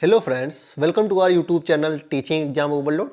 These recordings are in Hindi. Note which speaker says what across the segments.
Speaker 1: Hello friends, welcome to our YouTube channel teaching exam overload.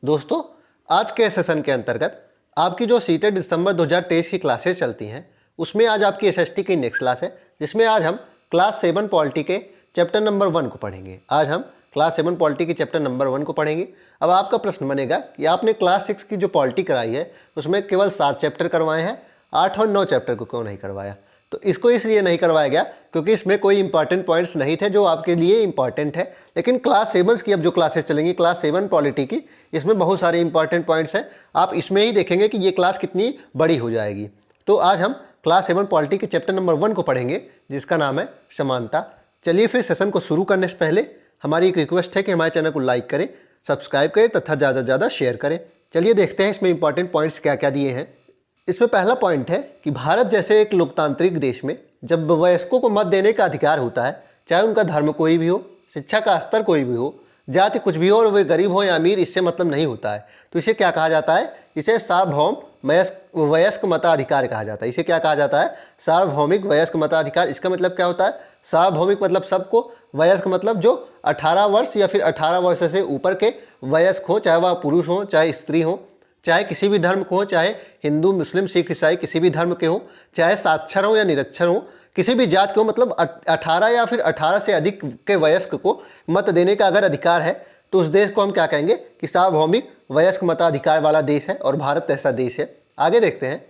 Speaker 1: दोस्तों, आज के सेशन के अंतर्गत आपकी जो सीटेट दिसंबर 2023 की क्लासेस चलती हैं उसमें आज आपकी एसएसटी की नेक्स्ट क्लास है, जिसमें आज हम क्लास 7 पॉलिटी के चैप्टर नंबर 1 को पढ़ेंगे। आज हम क्लास 7 पॉलिटी के चैप्टर नंबर 1 को पढ़ेंगे। अब आपका प्रश्न बनेगा कि आपने क्लास 6 की जो पॉलिटी कराई है उसमें केवल 7 चैप्टर करवाए हैं, 8 और 9 चैप्टर को क्यों नहीं करवाया? तो इसको इसलिए नहीं करवाया गया क्योंकि इसमें कोई इंपॉर्टेंट पॉइंट्स नहीं थे जो आपके लिए इंपॉर्टेंट है। लेकिन क्लास 7 की अब जो क्लासेस चलेंगी, क्लास 7 पॉलिटी की, इसमें बहुत सारे इंपॉर्टेंट पॉइंट्स हैं। आप इसमें ही देखेंगे कि ये क्लास कितनी बड़ी हो जाएगी। तो आज हम क्लास 7 पॉलिटी के चैप्टर नंबर 1 को पढ़ेंगे, जिसका नाम है समानता। चलिए फिर सेशन को शुरू करने से पहले हमारी एक रिक्वेस्ट है कि हमारे चैनल को लाइक करें, सब्सक्राइब करें तथा ज़्यादा से ज़्यादा शेयर करें। चलिए देखते हैं इसमें इंपॉर्टेंट पॉइंट्स क्या क्या दिए हैं। इसमें पहला पॉइंट है कि भारत जैसे एक लोकतांत्रिक देश में जब वयस्कों को मत देने का अधिकार होता है, चाहे उनका धर्म कोई भी हो, शिक्षा का स्तर कोई भी हो, जाति कुछ भी हो और वे गरीब हो या अमीर, इससे मतलब नहीं होता है। तो इसे क्या कहा जाता है? इसे सार्वभौम वयस्क मताधिकार कहा जाता है। इसे क्या कहा जाता है? सार्वभौमिक वयस्क मताधिकार। इसका मतलब क्या होता है? सार्वभौमिक मतलब सबको, वयस्क मतलब जो 18 वर्ष या फिर 18 वर्ष से ऊपर के वयस्क हो, चाहे वह पुरुष हो चाहे स्त्री हो, चाहे किसी भी धर्म को हो, चाहे हिंदू मुस्लिम सिख ईसाई किसी भी धर्म के हो, चाहे साक्षर हो या निरक्षर हो, किसी भी जात के हो, मतलब 18 या फिर 18 से अधिक के वयस्क को मत देने का अगर अधिकार है तो उस देश को हम क्या कहेंगे कि सार्वभौमिक वयस्क मताधिकार वाला देश है, और भारत ऐसा देश है। आगे देखते हैं।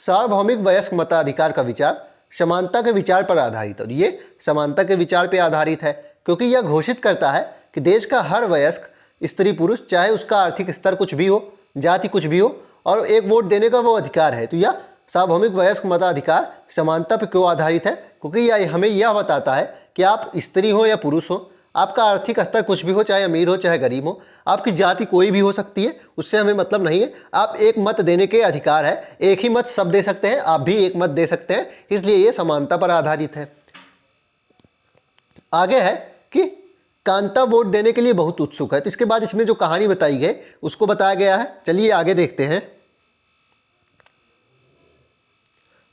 Speaker 1: सार्वभौमिक वयस्क मताधिकार का विचार समानता के विचार पर आधारित है। और ये समानता के विचार पर आधारित है क्योंकि यह घोषित करता है कि देश का हर वयस्क स्त्री पुरुष, चाहे उसका आर्थिक स्तर कुछ भी हो, जाति कुछ भी हो, और एक वोट देने का वो अधिकार है। तो यह सार्वभौमिक वयस्क मताधिकार समानता पर क्यों आधारित है? क्योंकि यह हमें यह बताता है कि आप स्त्री हो या पुरुष हो, आपका आर्थिक स्तर कुछ भी हो, चाहे अमीर हो चाहे गरीब हो, आपकी जाति कोई भी हो सकती है, उससे हमें मतलब नहीं है। आप एक मत देने के अधिकार है, एक ही मत सब दे सकते हैं, आप भी एक मत दे सकते हैं, इसलिए ये समानता पर आधारित है। आगे है कि कांता वोट देने के लिए बहुत उत्सुक है। तो इसके बाद इसमें जो कहानी बताई गई उसको बताया गया है। चलिए आगे देखते हैं।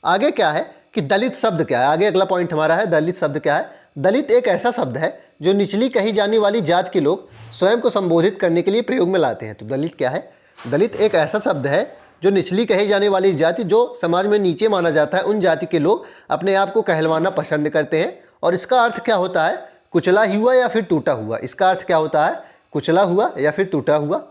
Speaker 1: आगे क्या है कि दलित शब्द क्या है? आगे अगला पॉइंट हमारा है दलित शब्द क्या है। दलित एक ऐसा शब्द है जो निचली कही जाने वाली जात के लोग स्वयं को संबोधित करने के लिए प्रयोग में लाते हैं। तो दलित क्या है? दलित एक ऐसा शब्द है जो निचली कही जाने वाली जाति, जो समाज में नीचे माना जाता है, उन जाति के लोग अपने आप को कहलवाना पसंद करते हैं। और इसका अर्थ क्या होता है? कुचला हुआ या फिर टूटा हुआ। इसका अर्थ क्या होता है? कुचला हुआ या फिर टूटा हुआ।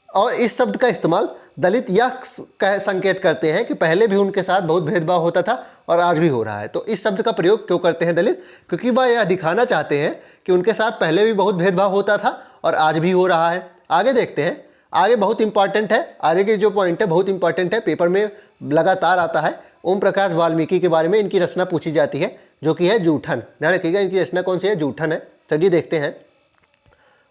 Speaker 1: और इस शब्द का इस्तेमाल दलित यह संकेत करते हैं कि पहले भी उनके साथ बहुत भेदभाव होता था और आज भी हो रहा है। तो इस शब्द का प्रयोग क्यों करते हैं दलित? क्योंकि वह यह दिखाना चाहते हैं कि उनके साथ पहले भी बहुत भेदभाव होता था और आज भी हो रहा है। आगे देखते हैं। आगे बहुत इंपॉर्टेंट है, आगे के जो पॉइंट है बहुत इंपॉर्टेंट है, पेपर में लगातार आता है। ओम प्रकाश वाल्मीकि के बारे में इनकी रचना पूछी जाती है, जो कि है जूठन। ध्यान रखिएगा, इनकी रचना कौन सी है? जूठन है। चलिए देखते हैं।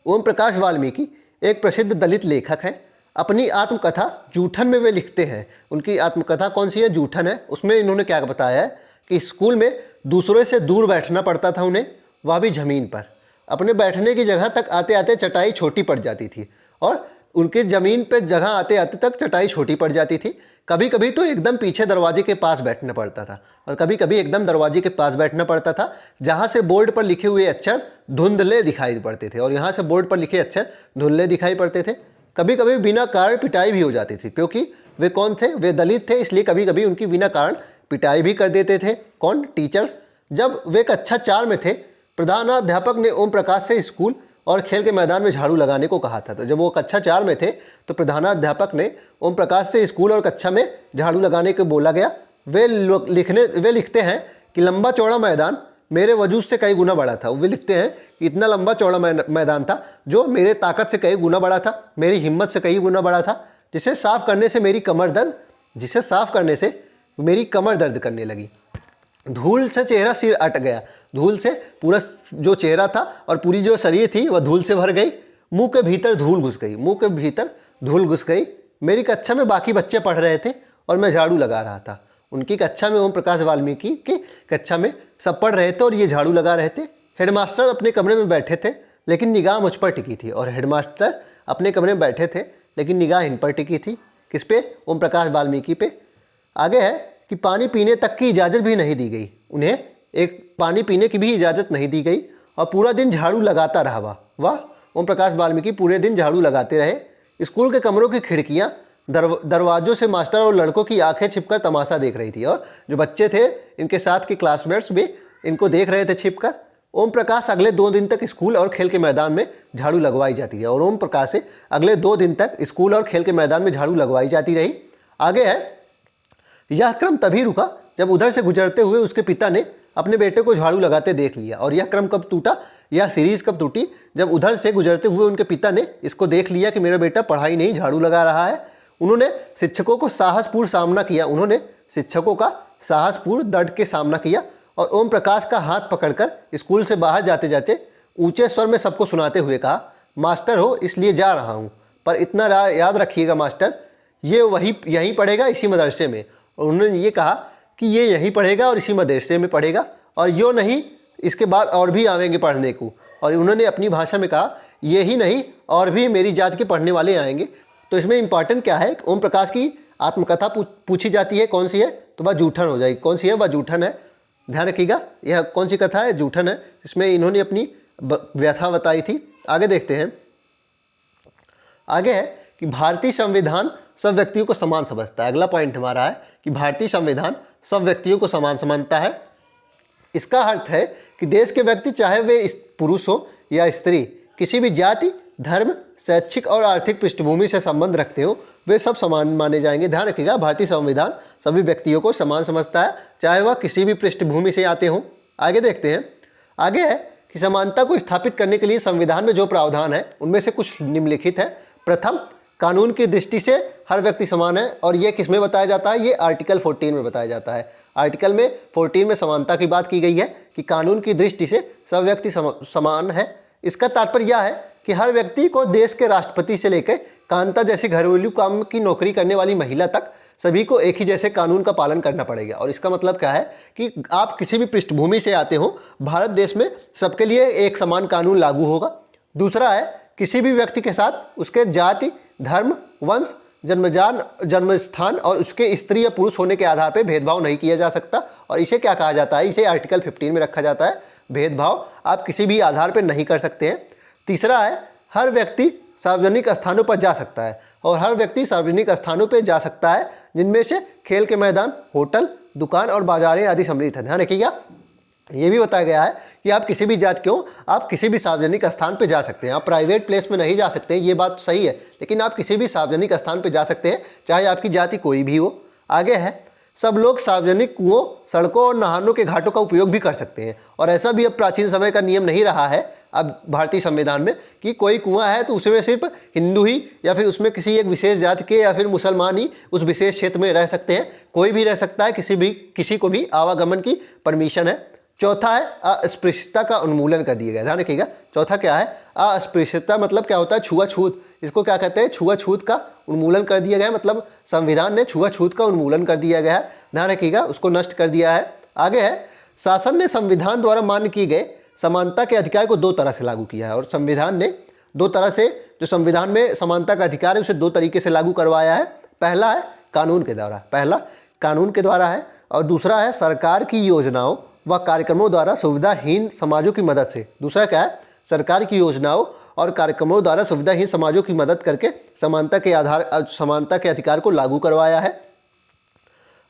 Speaker 1: ओम प्रकाश वाल्मीकि एक प्रसिद्ध दलित लेखक हैं। अपनी आत्मकथा जूठन में वे लिखते हैं। उनकी आत्मकथा कौन सी है? जूठन है। उसमें इन्होंने क्या बताया है कि स्कूल में दूसरों से दूर बैठना पड़ता था उन्हें, वह भी ज़मीन पर। अपने बैठने की जगह तक आते आते चटाई छोटी पड़ जाती थी, और उनके ज़मीन पर जगह आते आते तक चटाई छोटी पड़ जाती थी। कभी कभी तो एकदम पीछे दरवाजे के पास बैठना पड़ता था, और कभी कभी एकदम दरवाजे के पास बैठना पड़ता था जहाँ से बोर्ड पर लिखे हुए अक्षर धुंधले दिखाई पड़ते थे, और यहाँ से बोर्ड पर लिखे अक्षर धुंधले दिखाई पड़ते थे। कभी कभी बिना कारण पिटाई भी हो जाती थी, क्योंकि वे कौन थे? वे दलित थे, इसलिए कभी कभी उनकी बिना कारण पिटाई भी कर देते थे। कौन? टीचर्स। जब वे कक्षा 4 में थे, प्रधानाध्यापक ने ओम प्रकाश से स्कूल और खेल के मैदान में झाड़ू लगाने को कहा था। तो जब वो कक्षा 4 में थे तो प्रधानाध्यापक ने ओम प्रकाश से स्कूल और कक्षा में झाड़ू लगाने को बोला गया। वे लिखते हैं कि लंबा चौड़ा मैदान मेरे वजूद से कई गुना बड़ा था। वो लिखते हैं कि इतना लंबा चौड़ा मैदान था जो मेरे ताकत से कई गुना बड़ा था, मेरी हिम्मत से कई गुना बड़ा था, जिसे साफ करने से मेरी कमर दर्द करने लगी। धूल से चेहरा सिर अट गया। धूल से पूरा जो चेहरा था और पूरी जो शरीर थी वह धूल से भर गई। मुंह के भीतर धूल घुस गई। मेरी कक्षा में बाकी बच्चे पढ़ रहे थे और मैं झाड़ू लगा रहा था। उनकी कक्षा में, ओम प्रकाश वाल्मीकि की कक्षा में सब पढ़ रहे थे और ये झाड़ू लगा रहे थे। हेडमास्टर अपने कमरे में बैठे थे लेकिन निगाह मुझ पर टिकी थी। और हेडमास्टर अपने कमरे में बैठे थे लेकिन निगाह इन पर टिकी थी। किस पे? ओम प्रकाश वाल्मीकि पे। आगे है कि पानी पीने तक की इजाज़त भी नहीं दी गई। उन्हें एक पानी पीने की भी इजाज़त नहीं दी गई और पूरा दिन झाड़ू लगाता रहा। वाह वाह, ओम प्रकाश वाल्मीकि पूरे दिन झाड़ू लगाते रहे। स्कूल के कमरों की खिड़कियाँ, दरवाजों से मास्टर और लड़कों की आंखें छिपकर तमाशा देख रही थी, और जो बच्चे थे इनके साथ के क्लासमेट्स भी इनको देख रहे थे छिपकर। ओम प्रकाश अगले 2 दिन तक स्कूल और खेल के मैदान में झाड़ू लगवाई जाती है, और ओम प्रकाश से अगले 2 दिन तक स्कूल और खेल के मैदान में झाड़ू लगवाई जाती रही। आगे है, यह क्रम तभी रुका जब उधर से गुजरते हुए उसके पिता ने अपने बेटे को झाड़ू लगाते देख लिया। और यह क्रम कब टूटा, यह सीरीज कब टूटी, जब उधर से गुजरते हुए उनके पिता ने इसको देख लिया कि मेरा बेटा पढ़ाई नहीं झाड़ू लगा रहा है। उन्होंने शिक्षकों को साहसपूर्ण सामना किया, उन्होंने शिक्षकों का साहसपूर्ण डट के सामना किया, और ओम प्रकाश का हाथ पकड़कर स्कूल से बाहर जाते जाते ऊंचे स्वर में सबको सुनाते हुए कहा, मास्टर हो इसलिए जा रहा हूँ, पर इतना याद रखिएगा मास्टर, ये यहीं पढ़ेगा इसी मदरसे में। और उन्होंने ये कहा कि ये यहीं पढ़ेगा और इसी मदरसे में पढ़ेगा, और यो नहीं इसके बाद और भी आएंगे पढ़ने को। और उन्होंने अपनी भाषा में कहा, ये ही नहीं और भी मेरी जात के पढ़ने वाले आएंगे। तो इसमें इंपॉर्टेंट क्या है, ओम प्रकाश की आत्मकथा पूछी जाती है, कौन सी है, तो वह जूठन हो जाएगी। कौन सी है, वह जूठन है, ध्यान रखिएगा। यह कौन सी कथा है, जूठन है, इसमें इन्होंने अपनी व्यथा बताई थी। आगे देखते हैं, आगे है कि भारतीय संविधान सब व्यक्तियों को समान समझता है। अगला पॉइंट हमारा है कि भारतीय संविधान सब व्यक्तियों को समान समझता है। इसका अर्थ है कि देश के व्यक्ति चाहे वे पुरुष हो या स्त्री, किसी भी जाति, धर्म, शैक्षिक और आर्थिक पृष्ठभूमि से संबंध रखते हो, वे सब समान माने जाएंगे। ध्यान रखिएगा, भारतीय संविधान सभी व्यक्तियों को समान समझता है, चाहे वह किसी भी पृष्ठभूमि से आते हों। आगे देखते हैं, आगे है कि समानता को स्थापित करने के लिए संविधान में जो प्रावधान है उनमें से कुछ निम्नलिखित है। प्रथम, कानून की दृष्टि से हर व्यक्ति समान है, और ये किस में बताया जाता है, ये आर्टिकल 14 में बताया जाता है। आर्टिकल में 14 में समानता की बात की गई है कि कानून की दृष्टि से सब व्यक्ति समान है। इसका तात्पर्य यह है कि हर व्यक्ति को देश के राष्ट्रपति से लेकर कांता जैसी घरेलू काम की नौकरी करने वाली महिला तक सभी को एक ही जैसे कानून का पालन करना पड़ेगा। और इसका मतलब क्या है कि आप किसी भी पृष्ठभूमि से आते हो, भारत देश में सबके लिए एक समान कानून लागू होगा। दूसरा है, किसी भी व्यक्ति के साथ उसके जाति, धर्म, वंश, जन्म स्थान और उसके स्त्री या पुरुष होने के आधार पर भेदभाव नहीं किया जा सकता। और इसे क्या कहा जाता है, इसे आर्टिकल 15 में रखा जाता है। भेदभाव आप किसी भी आधार पर नहीं कर सकते हैं। तीसरा है, हर व्यक्ति सार्वजनिक स्थानों पर जा सकता है, और हर व्यक्ति सार्वजनिक स्थानों पर जा सकता है जिनमें से खेल के मैदान, होटल, दुकान और बाजारें आदि सम्मिलित है। ध्यान रखिएगा, ये भी बताया गया है कि आप किसी भी जात के हो, आप किसी भी सार्वजनिक स्थान पर जा सकते हैं। आप प्राइवेट प्लेस में नहीं जा सकते, ये बात सही है, लेकिन आप किसी भी सार्वजनिक स्थान पर जा सकते हैं, चाहे आपकी जाति कोई भी हो। आगे है, सब लोग सार्वजनिक कुओं, सड़कों और नहानों के घाटों का उपयोग भी कर सकते हैं। और ऐसा भी अब प्राचीन समय का नियम नहीं रहा है अब भारतीय संविधान में कि कोई कुआं है तो उसमें सिर्फ हिंदू ही या फिर उसमें किसी एक विशेष जाति के या फिर मुसलमान ही उस विशेष क्षेत्र में रह सकते हैं। कोई भी रह सकता है, किसी को भी आवागमन की परमिशन है। चौथा है, अस्पृश्यता का उन्मूलन कर दिया गया। ध्यान रखिएगा, चौथा क्या है, अस्पृश्यता मतलब क्या होता है, छुआछूत। इसको क्या कहते हैं, छुआछूत का उन्मूलन कर दिया गया है, मतलब संविधान ने छुआछूत का उन्मूलन कर दिया गया है। ध्यान रखिएगा, उसको नष्ट कर दिया है। आगे है, शासन ने संविधान द्वारा मान्य किए गए समानता के अधिकार को 2 तरह से लागू किया है। और संविधान ने 2 तरह से, जो संविधान में समानता का अधिकार है उसे 2 तरीके से लागू करवाया है। पहला है कानून के द्वारा, है, और दूसरा है सरकार की योजनाओं व कार्यक्रमों द्वारा सुविधाहीन समाजों की मदद से। दूसरा क्या है, सरकार की योजनाओं और कार्यक्रमों द्वारा सुविधाहीन समाजों की मदद करके समानता के अधिकार को लागू करवाया है।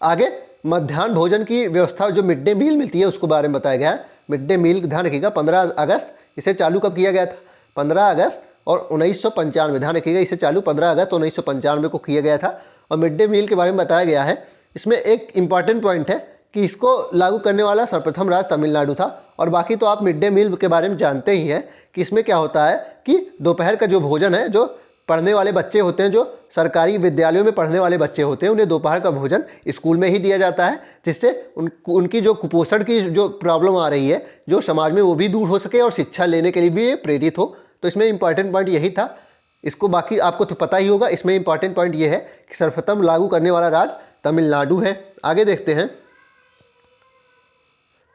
Speaker 1: आगे मध्याह्न भोजन की व्यवस्था, जो मिड डे मील मिलती है उसको बारे में बताया गया है। मिड डे मील, ध्यान रखिएगा, 15 अगस्त इसे चालू कब किया गया था, 15 अगस्त और 1995। ध्यान रखिएगा, इसे चालू 15 अगस्त 1995 को किया गया था। और मिड डे मील के बारे में बताया गया है। इसमें एक इंपॉर्टेंट पॉइंट है कि इसको लागू करने वाला सर्वप्रथम राज्य तमिलनाडु था। और बाकी तो आप मिड डे मील के बारे में जानते ही हैं कि इसमें क्या होता है कि दोपहर का जो भोजन है, जो पढ़ने वाले बच्चे होते हैं, जो सरकारी विद्यालयों में पढ़ने वाले बच्चे होते हैं, उन्हें दोपहर का भोजन स्कूल में ही दिया जाता है, जिससे उनकी जो कुपोषण की जो प्रॉब्लम आ रही है जो समाज में, वो भी दूर हो सके और शिक्षा लेने के लिए भी प्रेरित हो। तो इसमें इंपॉर्टेंट पॉइंट यही था। इसको बाकी आपको तो पता ही होगा। इसमें इंपॉर्टेंट पॉइंट ये है कि सर्वप्रथम लागू करने वाला राज्य तमिलनाडु है। आगे देखते हैं,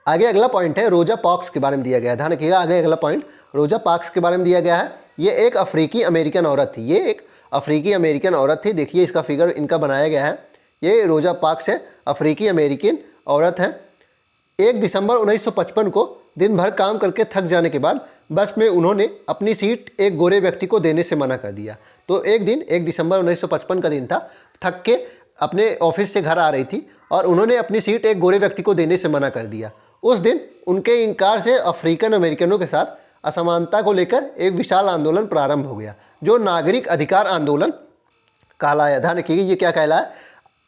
Speaker 1: आगे अगला पॉइंट है रोजा पार्क्स के बारे में दिया गया है। ध्यान रखिएगा, आगे अगला पॉइंट रोजा पार्क्स के बारे में दिया गया है। ये एक अफ्रीकी अमेरिकन औरत थी, ये एक अफ्रीकी अमेरिकन औरत थी। देखिए इसका फिगर इनका बनाया गया है। ये रोजा पार्क्स है, अफ्रीकी अमेरिकन औरत है। 1 दिसंबर 1955 को दिन भर काम करके थक जाने के बाद बस में उन्होंने अपनी सीट एक गोरे व्यक्ति को देने से मना कर दिया। तो एक दिन 1 दिसंबर 1955 का दिन था, थक के अपने ऑफिस से घर आ रही थी और उन्होंने अपनी सीट एक गोरे व्यक्ति को देने से मना कर दिया। उस दिन उनके इनकार से अफ्रीकन अमेरिकनों के साथ असमानता को लेकर एक विशाल आंदोलन प्रारंभ हो गया, जो नागरिक अधिकार आंदोलन कहलाया। ध्यान रखिए ये क्या कहलाया,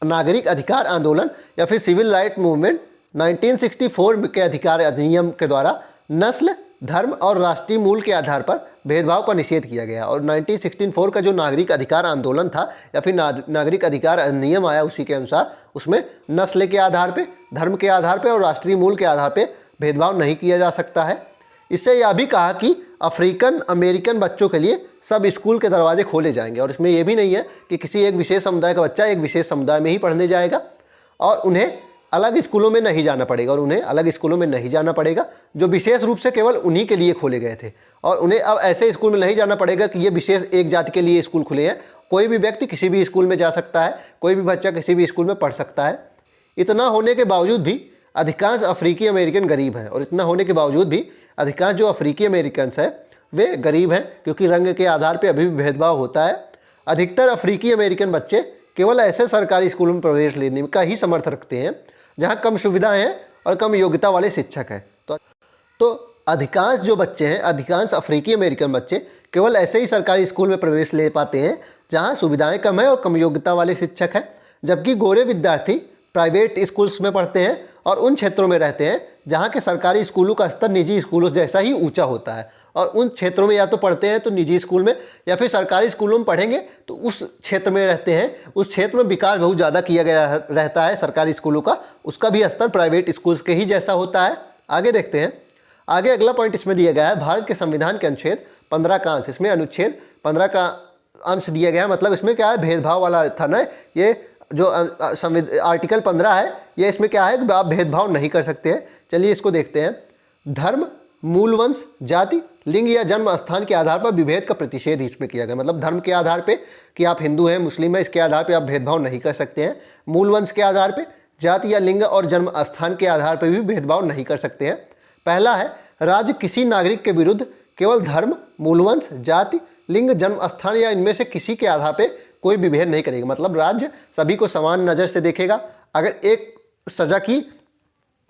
Speaker 1: नागरिक अधिकार आंदोलन या फिर सिविल राइट मूवमेंट। 1964 के अधिकार अधिनियम के द्वारा नस्ल, धर्म और राष्ट्रीय मूल के आधार पर भेदभाव का निषेध किया गया। और 1964 का जो नागरिक अधिकार आंदोलन था या फिर नागरिक अधिकार अधिनियम आया, उसी के अनुसार उसमें नस्ल के आधार पे, धर्म के आधार पे और राष्ट्रीय मूल के आधार पे भेदभाव नहीं किया जा सकता है। इससे यह भी कहा कि अफ्रीकन अमेरिकन बच्चों के लिए सब स्कूल के दरवाजे खोले जाएंगे और इसमें यह भी नहीं है कि किसी एक विशेष समुदाय का बच्चा एक विशेष समुदाय में ही पढ़ने जाएगा और उन्हें अलग स्कूलों में नहीं जाना पड़ेगा, जो विशेष रूप से केवल उन्हीं के लिए खोले गए थे। और उन्हें अब ऐसे स्कूल में नहीं जाना पड़ेगा कि ये विशेष एक जाति के लिए स्कूल खुले हैं। कोई भी व्यक्ति किसी भी स्कूल में जा सकता है, कोई भी बच्चा किसी भी स्कूल में पढ़ सकता है। इतना होने के बावजूद भी अधिकांश अफ्रीकी अमेरिकन गरीब हैं और इतना होने के बावजूद भी अधिकांश जो अफ्रीकी अमेरिकन्स हैं वे गरीब हैं, क्योंकि रंग के आधार पर अभी भी भेदभाव होता है। अधिकतर अफ्रीकी अमेरिकन बच्चे केवल ऐसे सरकारी स्कूलों में प्रवेश लेने का ही समर्थ रखते हैं जहाँ कम सुविधाएं हैं और कम योग्यता वाले शिक्षक हैं। तो अधिकांश जो बच्चे हैं, अधिकांश अफ्रीकी अमेरिकन बच्चे केवल ऐसे ही सरकारी स्कूल में प्रवेश ले पाते हैं जहाँ सुविधाएं कम है और कम योग्यता वाले शिक्षक हैं, जबकि गोरे विद्यार्थी प्राइवेट स्कूल्स में पढ़ते हैं और उन क्षेत्रों में रहते हैं जहाँ के सरकारी स्कूलों का स्तर निजी स्कूलों जैसा ही ऊंचा होता है। और उन क्षेत्रों में या तो पढ़ते हैं तो निजी स्कूल में या फिर सरकारी स्कूलों में पढ़ेंगे तो उस क्षेत्र में रहते हैं, उस क्षेत्र में विकास बहुत ज़्यादा किया गया रहता है सरकारी स्कूलों का, उसका भी स्तर प्राइवेट स्कूल्स के ही जैसा होता है। आगे देखते हैं, आगे अगला पॉइंट इसमें दिया गया है भारत के संविधान के अनुच्छेद 15 का अंश। इसमें अनुच्छेद 15 का अंश दिया गया है, मतलब इसमें क्या है, भेदभाव वाला था ना। ये जो आर्टिकल 15 है ये इसमें क्या है कि आप भेदभाव नहीं कर सकते हैं। चलिए इसको देखते हैं। धर्म, मूल वंश, जाति, लिंग या जन्म स्थान के आधार पर विभेद का प्रतिषेध इसमें किया गया। मतलब धर्म के आधार पे कि आप हिंदू हैं, मुस्लिम हैं, इसके आधार पे आप भेदभाव नहीं कर सकते हैं। मूल वंश के आधार पे, जाति या लिंग और जन्म स्थान के आधार पर भी भेदभाव नहीं कर सकते हैं। पहला है, राज्य किसी नागरिक के विरुद्ध केवल धर्म, मूल वंश, जाति, लिंग, जन्म स्थान या इनमें से किसी के आधार पर कोई विभेद नहीं करेगा। मतलब राज्य सभी को समान नज़र से देखेगा। अगर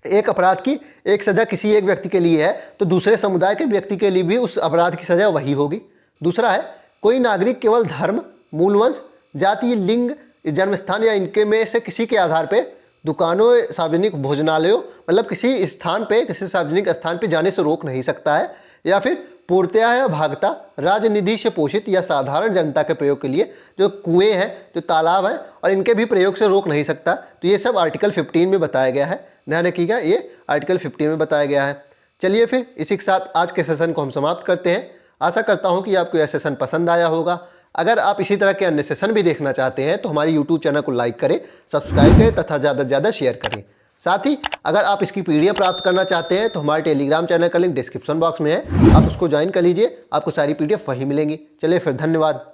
Speaker 1: एक अपराध की एक सज़ा किसी एक व्यक्ति के लिए है तो दूसरे समुदाय के व्यक्ति के लिए भी उस अपराध की सज़ा वही होगी। दूसरा है, कोई नागरिक केवल धर्म, मूल वंश, जाति, लिंग, जन्मस्थान या इनके में से किसी के आधार पे दुकानों, सार्वजनिक भोजनालयों, मतलब किसी सार्वजनिक स्थान पे जाने से रोक नहीं सकता है। या फिर पूर्णतया या भागता राजनिधि से पोषित या साधारण जनता के प्रयोग के लिए जो कुएं हैं, जो तालाब हैं और इनके भी प्रयोग से रोक नहीं सकता। तो ये सब आर्टिकल 15 में बताया गया है, ध्यान रखिएगा, ये आर्टिकल 15 में बताया गया है। चलिए फिर इसी के साथ आज के सेशन को हम समाप्त करते हैं। आशा करता हूँ कि आपको यह सेशन पसंद आया होगा। अगर आप इसी तरह के अन्य सेशन भी देखना चाहते हैं तो हमारी YouTube चैनल को लाइक करें, सब्सक्राइब करें तथा ज़्यादा से ज़्यादा शेयर करें। साथ ही अगर आप इसकी PDF प्राप्त करना चाहते हैं तो हमारे टेलीग्राम चैनल का लिंक डिस्क्रिप्शन बॉक्स में है, आप उसको ज्वाइन कर लीजिए, आपको सारी PDF वहीं मिलेंगी। चलिए फिर, धन्यवाद।